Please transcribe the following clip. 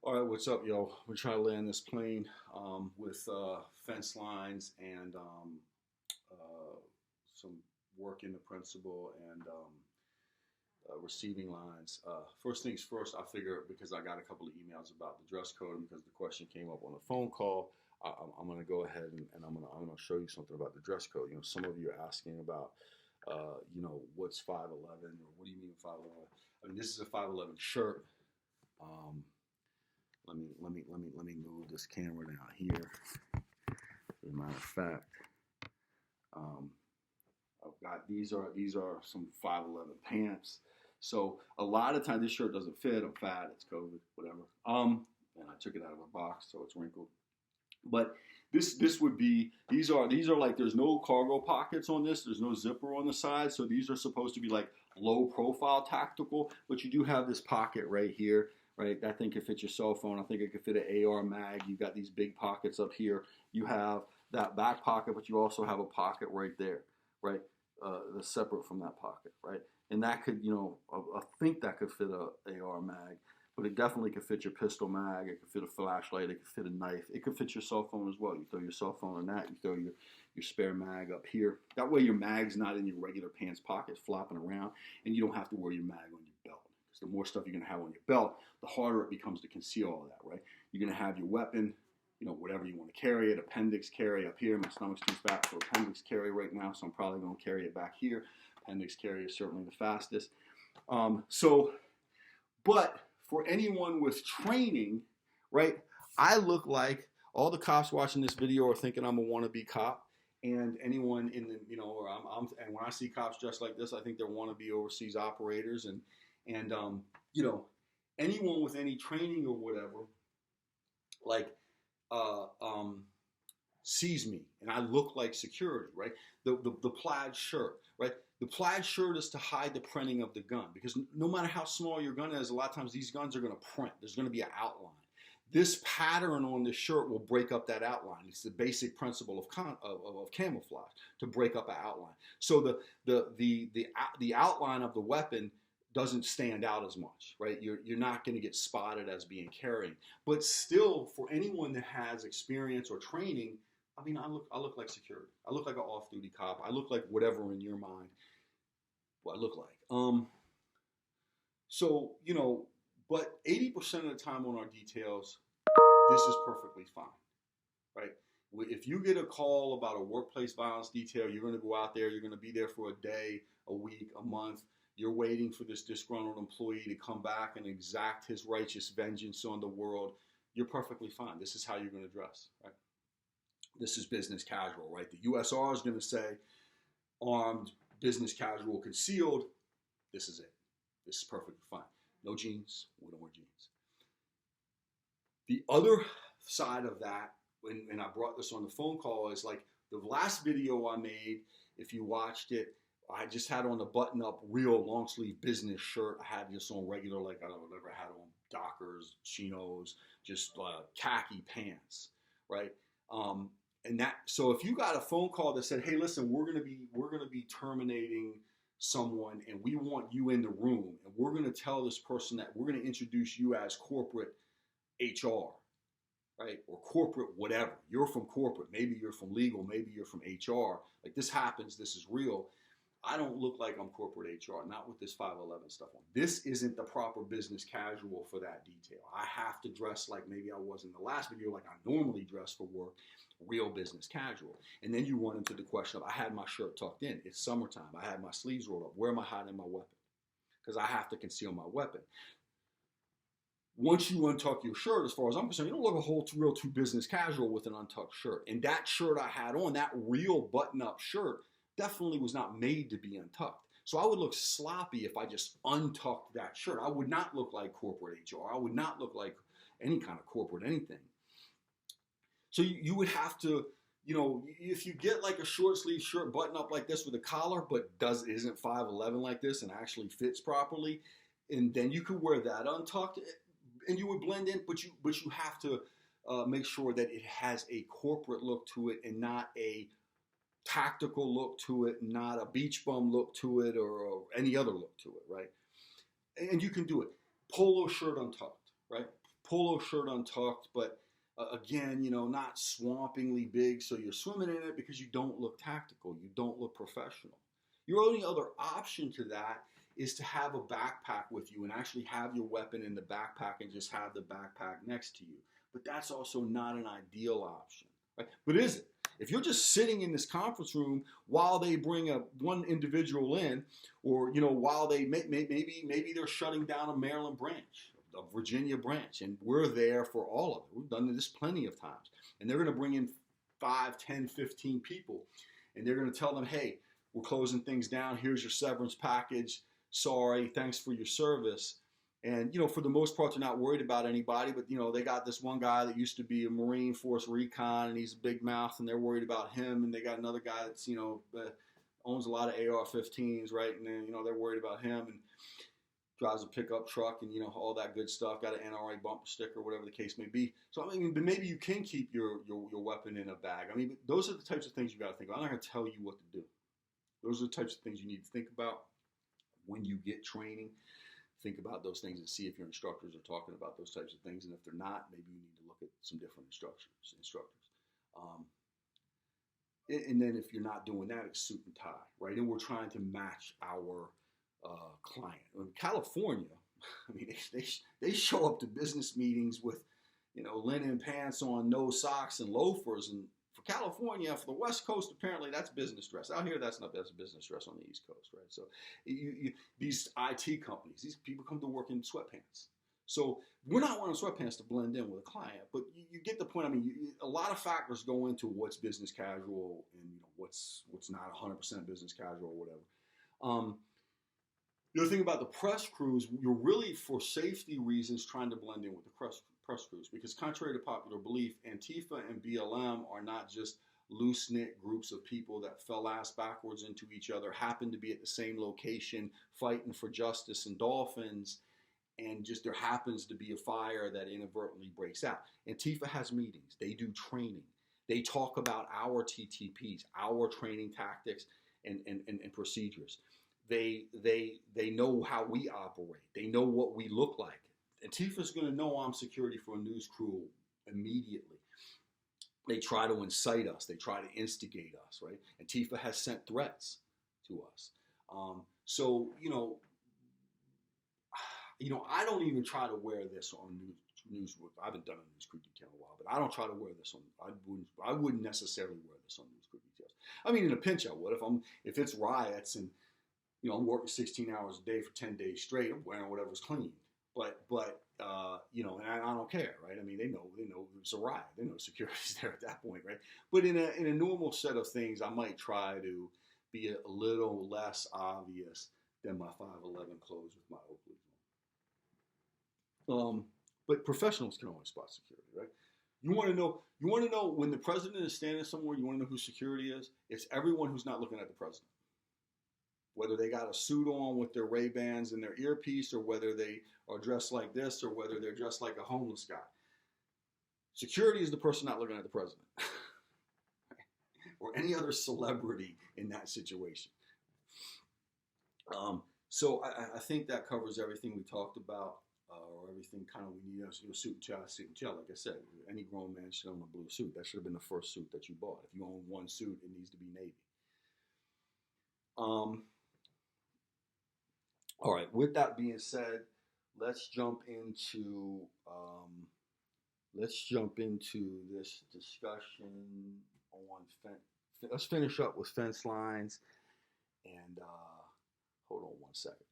All right, what's up, yo? We're trying to land this plane with fence lines and some work in the principal and receiving lines. First things first, I figure because I got a couple of emails about the dress code and because the question came up on the phone call, I'm going to go ahead and I'm gonna show you something about the dress code. You know, some of you are asking about, what's 5'11" or what do you mean 5'11"? I mean, this is a 5'11" shirt. Let me move this camera down here. As a matter of fact, I've got these are some 5'11" pants. So a lot of times this shirt doesn't fit. I'm fat. It's COVID, whatever. And I took it out of a box, so it's wrinkled. But this would be these are like there's no cargo pockets on this. There's no zipper on the side. So these are supposed to be like low profile tactical, but you do have this pocket right here. Right, that thing could fit your cell phone. I think it could fit an AR mag. You've got these big pockets up here. You have that back pocket, but you also have a pocket right there, right? That's separate from that pocket, right? And that could, I think that could fit a AR mag, but it definitely could fit your pistol mag. It could fit a flashlight. It could fit a knife. It could fit your cell phone as well. You throw your cell phone in that. You throw your spare mag up here. That way your mag's not in your regular pants pocket flopping around, and you don't have to wear your mag on your belt. The more stuff you're going to have on your belt, the harder it becomes to conceal all that, right? You're going to have your weapon, whatever you want to carry it, appendix carry up here. My stomach's too fat for appendix carry right now, so I'm probably going to carry it back here. Appendix carry is certainly the fastest. But for anyone with training, right, I look like all the cops watching this video are thinking I'm a wannabe cop. And anyone in the, and when I see cops dressed like this, I think they're wannabe overseas operators and anyone with any training or whatever, like, sees me and I look like security, right? The plaid shirt, right? The plaid shirt is to hide the printing of the gun because no matter how small your gun is, a lot of times these guns are going to print. There's going to be an outline. This pattern on this shirt will break up that outline. It's the basic principle of camouflage to break up an outline. So the outline of the weapon doesn't stand out as much, right? You're not going to get spotted as being carried. But still, for anyone that has experience or training, I mean, I look like security. I look like an off-duty cop. I look like whatever in your mind what I look like. But 80% of the time on our details, this is perfectly fine, right? If you get a call about a workplace violence detail, you're going to go out there, you're going to be there for a day, a week, a month. You're waiting for this disgruntled employee to come back and exact his righteous vengeance on the world. You're perfectly fine. This is how you're going to dress, right? This is business casual, right? The USR is going to say armed, business casual, concealed. This is it. This is perfectly fine. No jeans. We don't wear jeans. The other side of that, and I brought this on the phone call, is like the last video I made, if you watched it, I just had on a button-up, real long-sleeve business shirt. I had just on regular, like I don't know, never had on Dockers, chinos, just khaki pants, right? So if you got a phone call that said, "Hey, listen, we're gonna be terminating someone, and we want you in the room, and we're gonna tell this person that we're gonna introduce you as corporate HR." Right? Or corporate whatever. You're from corporate. Maybe you're from legal. Maybe you're from HR. Like this happens. This is real. I don't look like I'm corporate HR, not with this 5'11" stuff on. This isn't the proper business casual for that detail. I have to dress like maybe I was in the last video, like I normally dress for work, real business casual. And then you run into the question of, I had my shirt tucked in. It's summertime. I had my sleeves rolled up. Where am I hiding my weapon? Because I have to conceal my weapon. Once you untuck your shirt, as far as I'm concerned, you don't look a whole real too business casual with an untucked shirt. And that shirt I had on, that real button-up shirt, definitely was not made to be untucked. So I would look sloppy if I just untucked that shirt. I would not look like corporate HR. I would not look like any kind of corporate anything. So you would have to, if you get like a short sleeve shirt button up like this with a collar, but isn't 5'11" like this and actually fits properly, and then you could wear that untucked, and you would blend in, but you have to make sure that it has a corporate look to it and not a tactical look to it, not a beach bum look to it or any other look to it, right? And you can do it. Polo shirt untucked, right? polo shirt untucked, but again, not swampingly big, so you're swimming in it because you don't look tactical, you don't look professional. Your only other option to that is to have a backpack with you and actually have your weapon in the backpack and just have the backpack next to you. But that's also not an ideal option, right? But is it? If you're just sitting in this conference room while they bring one individual in, or while they maybe they're shutting down a Maryland branch, a Virginia branch, and we're there for all of it. We've done this plenty of times, and they're going to bring in 5, 10, 15 people, and they're going to tell them, hey, we're closing things down. Here's your severance package. Sorry, thanks for your service. And, for the most part, they're not worried about anybody. But, they got this one guy that used to be a Marine Force recon, and he's a big mouth, and they're worried about him. And they got another guy that's, owns a lot of AR-15s, right? And then, they're worried about him and drives a pickup truck and, all that good stuff. Got an NRA bumper sticker, whatever the case may be. So, but maybe you can keep your weapon in a bag. Those are the types of things you got to think about. I'm not going to tell you what to do. Those are the types of things you need to think about when you get training. Think about those things and see if your instructors are talking about those types of things. And if they're not, maybe you need to look at some different instructors. And then if you're not doing that, it's suit and tie, right? And we're trying to match our client. In California, they show up to business meetings with, linen pants on, no socks, and loafers. And for California, for the West Coast, apparently that's business dress. Out here, that's business dress on the East Coast, right? So these IT companies, these people come to work in sweatpants. So we're not wearing sweatpants to blend in with a client, but you get the point. A lot of factors go into what's business casual and what's not 100% business casual or whatever. The other thing about the press crews, you're really, for safety reasons, trying to blend in with the press crews, because contrary to popular belief, Antifa and BLM are not just loose-knit groups of people that fell ass backwards into each other, happen to be at the same location fighting for justice and dolphins, and just there happens to be a fire that inadvertently breaks out. Antifa has meetings. They do training. They talk about our TTPs, our training tactics and procedures. They know how we operate. They know what we look like. Antifa's going to know I'm security for a news crew immediately. They try to incite us. They try to instigate us, right? Antifa has sent threats to us. So I don't even try to wear this on news. I haven't done a news crew detail in a while, but I don't try to wear this on. I wouldn't necessarily wear this on news crew details. In a pinch, I would. If it's riots and I'm working 16 hours a day for 10 days straight, I'm wearing whatever's clean. But and I don't care, right? They know it's a riot. They know security's there at that point, right? But in a normal set of things, I might try to be a little less obvious than my 5'11" clothes with my Oakley on. But professionals can always spot security, right? You want to know when the president is standing somewhere, you want to know who security is? It's everyone who's not looking at the president. Whether they got a suit on with their Ray-Bans and their earpiece, or whether they are dressed like this, or whether they're dressed like a homeless guy. Security is the person not looking at the president. Or any other celebrity in that situation. So I think that covers everything we talked about, or everything kind of we need. Suit and tie. Like I said, any grown man should own a blue suit. That should have been the first suit that you bought. If you own one suit, it needs to be navy. All right. With that being said, let's jump into this discussion on let's finish up with fence lines, and hold on one second.